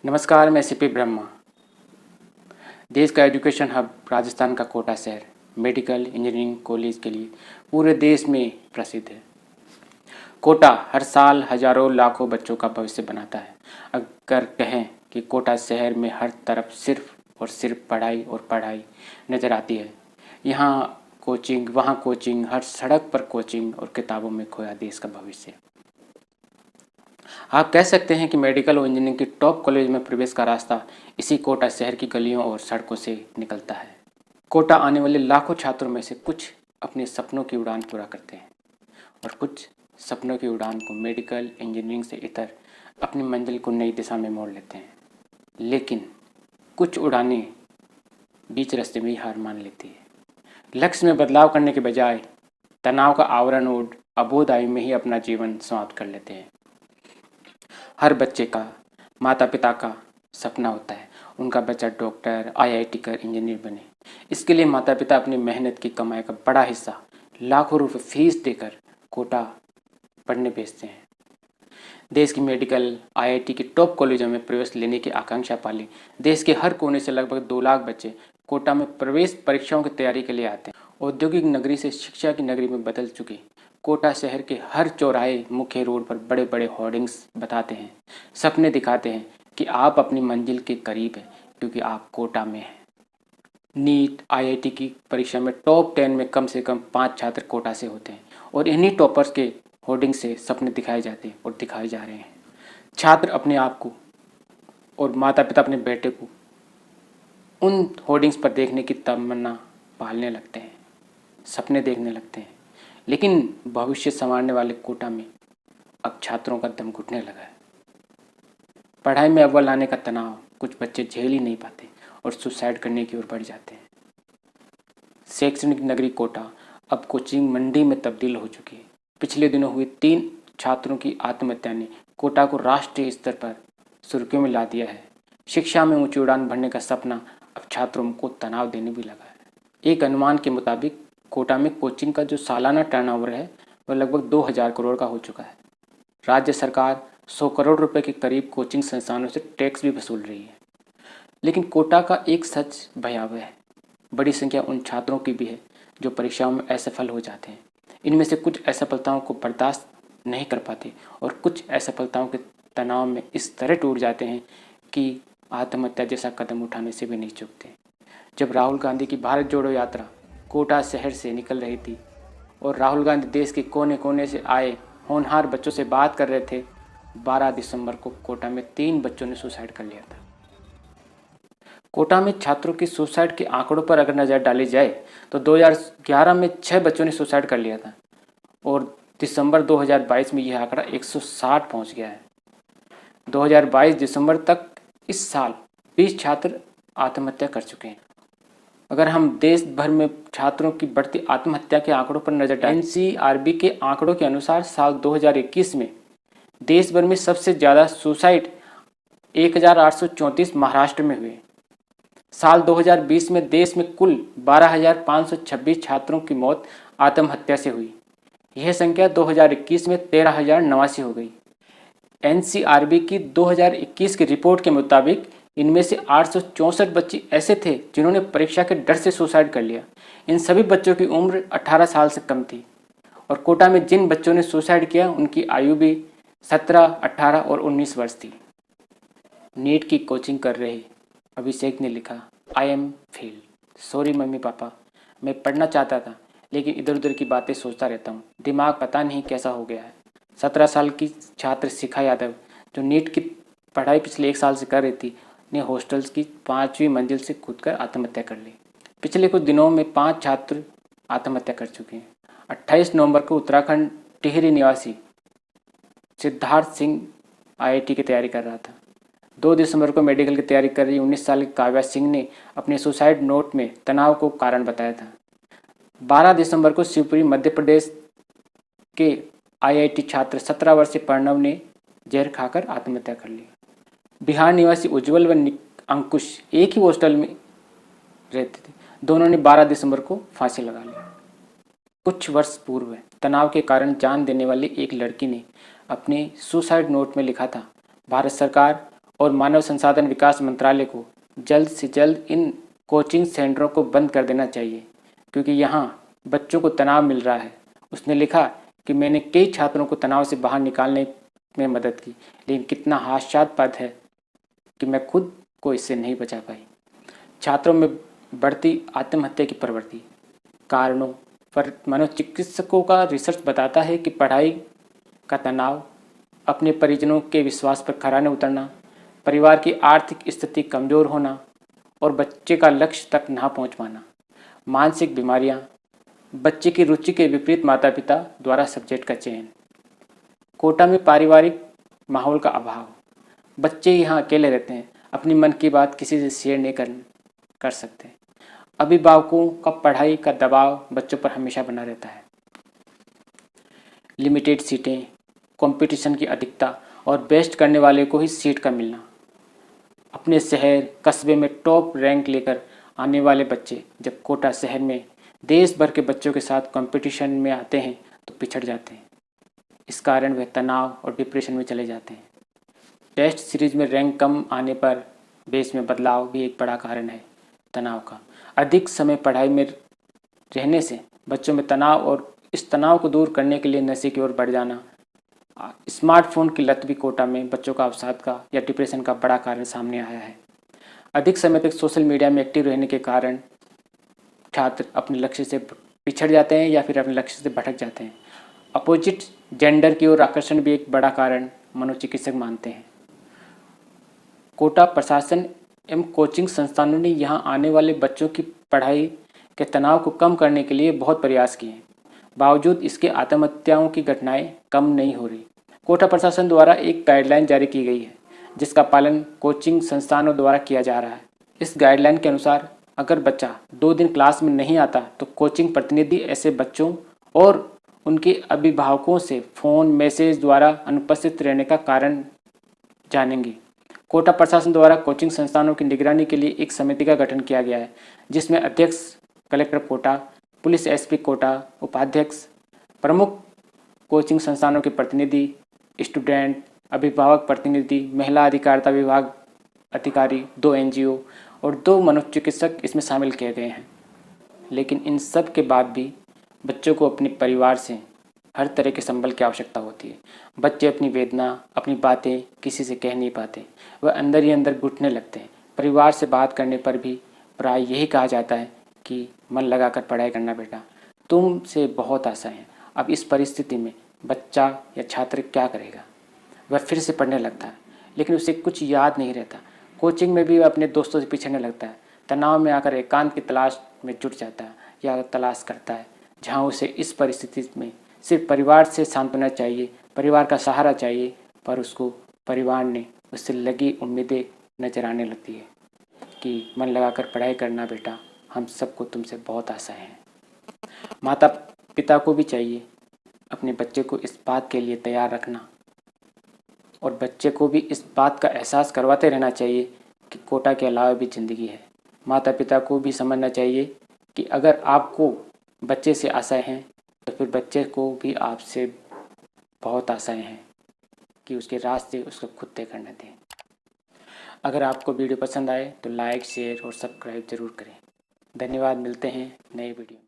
नमस्कार, मैं सीपी ब्रह्मा। देश का एजुकेशन हब राजस्थान का कोटा शहर मेडिकल इंजीनियरिंग कॉलेज के लिए पूरे देश में प्रसिद्ध है। कोटा हर साल हजारों लाखों बच्चों का भविष्य बनाता है। अगर कहें कि कोटा शहर में हर तरफ सिर्फ और सिर्फ पढ़ाई और पढ़ाई नज़र आती है। यहाँ कोचिंग, वहाँ कोचिंग, हर सड़क पर कोचिंग और किताबों में खोया देश का भविष्य। आप कह सकते हैं कि मेडिकल और इंजीनियरिंग की टॉप कॉलेज में प्रवेश का रास्ता इसी कोटा शहर की गलियों और सड़कों से निकलता है। कोटा आने वाले लाखों छात्रों में से कुछ अपने सपनों की उड़ान पूरा करते हैं और कुछ सपनों की उड़ान को मेडिकल इंजीनियरिंग से इतर अपनी मंजिल को नई दिशा में मोड़ लेते हैं। लेकिन कुछ उड़ानें बीच रास्ते में ही हार मान लेती है। लक्ष्य में बदलाव करने के बजाय तनाव का आवरण और अबोध आयु में ही अपना जीवन समाप्त कर लेते हैं। हर बच्चे का, माता पिता का सपना होता है उनका बच्चा डॉक्टर, आईआईटी कर, इंजीनियर बने। इसके लिए माता पिता अपनी मेहनत की कमाई का बड़ा हिस्सा लाखों रुपए फीस देकर कोटा पढ़ने भेजते हैं। देश की मेडिकल, आईआईटी की टॉप कॉलेजों में प्रवेश लेने की आकांक्षा पाली देश के हर कोने से लगभग 2 लाख बच्चे कोटा में प्रवेश परीक्षाओं की तैयारी के लिए आते हैं। औद्योगिक नगरी से शिक्षा की नगरी में बदल चुकी कोटा शहर के हर चौराहे, मुख्य रोड पर बड़े बड़े होर्डिंग्स बताते हैं, सपने दिखाते हैं कि आप अपनी मंजिल के करीब हैं क्योंकि आप कोटा में हैं। नीट, आईआईटी की परीक्षा में टॉप 10 में कम से कम 5 छात्र कोटा से होते हैं और इन्हीं टॉपर्स के होर्डिंग से सपने दिखाए जाते हैं और दिखाए जा रहे हैं। छात्र अपने आप को और माता पिता अपने बेटे को उन होर्डिंग्स पर देखने की तमन्ना पालने लगते हैं, सपने देखने लगते हैं। लेकिन भविष्य संवारने वाले कोटा में अब छात्रों का दम घुटने लगा है। पढ़ाई में अव्वल आने का तनाव कुछ बच्चे झेल ही नहीं पाते और सुसाइड करने की ओर बढ़ जाते हैं। शैक्षणिक नगरी कोटा अब कोचिंग मंडी में तब्दील हो चुकी है। पिछले दिनों हुई 3 छात्रों की आत्महत्या ने कोटा को राष्ट्रीय स्तर पर सुर्खियों में ला दिया है। शिक्षा में ऊंची उड़ान भरने का सपना अब छात्रों को तनाव देने भी लगा है। एक अनुमान के मुताबिक कोटा में कोचिंग का जो सालाना टर्नओवर है वह लगभग 2000 करोड़ का हो चुका है। राज्य सरकार 100 करोड़ रुपए के करीब कोचिंग संस्थानों से टैक्स भी वसूल रही है। लेकिन कोटा का एक सच भयावह है। बड़ी संख्या उन छात्रों की भी है जो परीक्षाओं में असफल हो जाते हैं। इनमें से कुछ असफलताओं को बर्दाश्त नहीं कर पाते और कुछ असफलताओं के तनाव में इस तरह टूट जाते हैं कि आत्महत्या जैसा कदम उठाने से भी नहीं चूकते। जब राहुल गांधी की भारत जोड़ो यात्रा कोटा शहर से निकल रही थी और राहुल गांधी देश के कोने कोने से आए होनहार बच्चों से बात कर रहे थे, 12 दिसंबर को कोटा में 3 बच्चों ने सुसाइड कर लिया था। कोटा में छात्रों की सुसाइड के आंकड़ों पर अगर नज़र डाली जाए तो 2011 में 6 बच्चों ने सुसाइड कर लिया था और दिसंबर 2022 में यह आंकड़ा 160 पहुंच गया है। 2022 दिसंबर तक इस साल 20 छात्र आत्महत्या कर चुके हैं। अगर हम देश भर में छात्रों की बढ़ती आत्महत्या के आंकड़ों पर नजर डालें, एनसीआरबी के आंकड़ों के अनुसार साल 2021 में देश भर में सबसे ज़्यादा सुसाइड 1834 महाराष्ट्र में हुए। साल 2020 में देश में कुल 12,526 छात्रों की मौत आत्महत्या से हुई। यह संख्या 2021 में 13,089 हो गई। एनसीआरबी की 2021 की रिपोर्ट के मुताबिक इनमें से 864 बच्चे ऐसे थे जिन्होंने परीक्षा के डर से सुसाइड कर लिया। इन सभी बच्चों की उम्र 18 साल से कम थी और कोटा में जिन बच्चों ने सुसाइड किया उनकी आयु भी 17, 18 और 19 वर्ष थी। नीट की कोचिंग कर रहे अभिषेक ने लिखा, I am fail, sorry mummy papa, मैं पढ़ना चाहता था लेकिन इधर उधर की बातें सोचता रहता हूँ, दिमाग पता नहीं कैसा हो गया है। 17 साल की छात्र शिखा यादव जो नीट की पढ़ाई पिछले 1 साल से कर रही थी ने हॉस्टल्स की 5वीं मंजिल से कूदकर आत्महत्या कर ली। पिछले कुछ दिनों में 5 छात्र आत्महत्या कर चुके हैं। 28 नवंबर को उत्तराखंड टिहरी निवासी सिद्धार्थ सिंह आईआईटी की तैयारी कर रहा था। 2 दिसंबर को मेडिकल की तैयारी कर रही 19 साल की काव्या सिंह ने अपने सुसाइड नोट में तनाव को कारण बताया था। 12 दिसंबर को शिवपुरी मध्य प्रदेश के आईआईटी छात्र 17 वर्षीय प्रणव ने जहर खाकर आत्महत्या कर ली। बिहार निवासी उज्जवल व अंकुश एक ही हॉस्टल में रहते थे। दोनों ने 12 दिसंबर को फांसी लगा ली। कुछ वर्ष पूर्व तनाव के कारण जान देने वाली एक लड़की ने अपने सुसाइड नोट में लिखा था, भारत सरकार और मानव संसाधन विकास मंत्रालय को जल्द से जल्द इन कोचिंग सेंटरों को बंद कर देना चाहिए, क्योंकि यहाँ बच्चों को तनाव मिल रहा है। उसने लिखा कि मैंने कई छात्रों को तनाव से बाहर निकालने में मदद की, लेकिन कितना हास्यास्पद है कि मैं खुद को इससे नहीं बचा पाई। छात्रों में बढ़ती आत्महत्या की प्रवृत्ति। कारणों पर मनोचिकित्सकों का रिसर्च बताता है कि पढ़ाई का तनाव, अपने परिजनों के विश्वास पर खरा न उतरना, परिवार की आर्थिक स्थिति कमज़ोर होना और बच्चे का लक्ष्य तक ना पहुंच पाना, मानसिक बीमारियां, बच्चे की रुचि के विपरीत माता पिता द्वारा सब्जेक्ट का चयन, कोटा में पारिवारिक माहौल का अभाव। बच्चे यहाँ अकेले रहते हैं, अपनी मन की बात किसी से शेयर नहीं कर सकते। अभिभावकों का पढ़ाई का दबाव बच्चों पर हमेशा बना रहता है। लिमिटेड सीटें, कंपटीशन की अधिकता और बेस्ट करने वाले को ही सीट का मिलना। अपने शहर कस्बे में टॉप रैंक लेकर आने वाले बच्चे जब कोटा शहर में देश भर के बच्चों के साथ कंपटीशन में आते हैं तो पिछड़ जाते हैं। इस कारण वे तनाव और डिप्रेशन में चले जाते हैं। टेस्ट सीरीज में रैंक कम आने पर बेस में बदलाव भी एक बड़ा कारण है तनाव का। अधिक समय पढ़ाई में रहने से बच्चों में तनाव और इस तनाव को दूर करने के लिए नशे की ओर बढ़ जाना। स्मार्टफोन की लत भी कोटा में बच्चों का अवसाद का या डिप्रेशन का बड़ा कारण सामने आया है। अधिक समय तक सोशल मीडिया में एक्टिव रहने के कारण छात्र अपने लक्ष्य से पिछड़ जाते हैं या फिर अपने लक्ष्य से भटक जाते हैं। अपोजिट जेंडर की ओर आकर्षण भी एक बड़ा कारण मनोचिकित्सक मानते हैं। कोटा प्रशासन एवं कोचिंग संस्थानों ने यहाँ आने वाले बच्चों की पढ़ाई के तनाव को कम करने के लिए बहुत प्रयास किए। बावजूद इसके आत्महत्याओं की घटनाएं कम नहीं हो रही। कोटा प्रशासन द्वारा एक गाइडलाइन जारी की गई है, जिसका पालन कोचिंग संस्थानों द्वारा किया जा रहा है। इस गाइडलाइन के अनुसार अगर बच्चा 2 दिन क्लास में नहीं आता तो कोचिंग प्रतिनिधि ऐसे बच्चों और उनके अभिभावकों से फ़ोन मैसेज द्वारा अनुपस्थित रहने का कारण जानेंगे। कोटा प्रशासन द्वारा कोचिंग संस्थानों की निगरानी के लिए एक समिति का गठन किया गया है, जिसमें अध्यक्ष collector Kota, police SP Kota, उपाध्यक्ष, प्रमुख कोचिंग संस्थानों के प्रतिनिधि, स्टूडेंट, अभिभावक प्रतिनिधि, महिला अधिकारिता विभाग अधिकारी, 2 एनजीओ और 2 मनोचिकित्सक इसमें शामिल किए गए हैं। लेकिन इन सब के बाद भी बच्चों को अपने परिवार से हर तरह के संबल की आवश्यकता होती है। बच्चे अपनी वेदना, अपनी बातें किसी से कह नहीं पाते, वह अंदर ही अंदर घुटने लगते हैं। परिवार से बात करने पर भी प्राय यही कहा जाता है कि मन लगाकर पढ़ाई करना बेटा, तुमसे बहुत आशा है। अब इस परिस्थिति में बच्चा या छात्र क्या करेगा? वह फिर से पढ़ने लगता है, लेकिन उसे कुछ याद नहीं रहता। कोचिंग में भी वह अपने दोस्तों से पिछड़ने लगता है। तनाव में आकर एकांत की तलाश में जुट जाता है या तलाश करता है, जहाँ उसे इस परिस्थिति में सिर्फ परिवार से सांत्वना चाहिए, परिवार का सहारा चाहिए, पर उसको परिवार ने उससे लगी उम्मीदें नजर आने लगती है कि मन लगाकर पढ़ाई करना बेटा, हम सबको तुमसे बहुत आशा है। माता पिता को भी चाहिए अपने बच्चे को इस बात के लिए तैयार रखना और बच्चे को भी इस बात का एहसास करवाते रहना चाहिए कि कोटा के अलावा भी ज़िंदगी है। माता पिता को भी समझना चाहिए कि अगर आपको बच्चे से आशाएं हैं तो फिर बच्चे को भी आपसे बहुत आशाएं हैं कि उसके रास्ते उसको खुद तय करने दें। अगर आपको वीडियो पसंद आए तो लाइक, शेयर और सब्सक्राइब ज़रूर करें। धन्यवाद। मिलते हैं नए वीडियो में।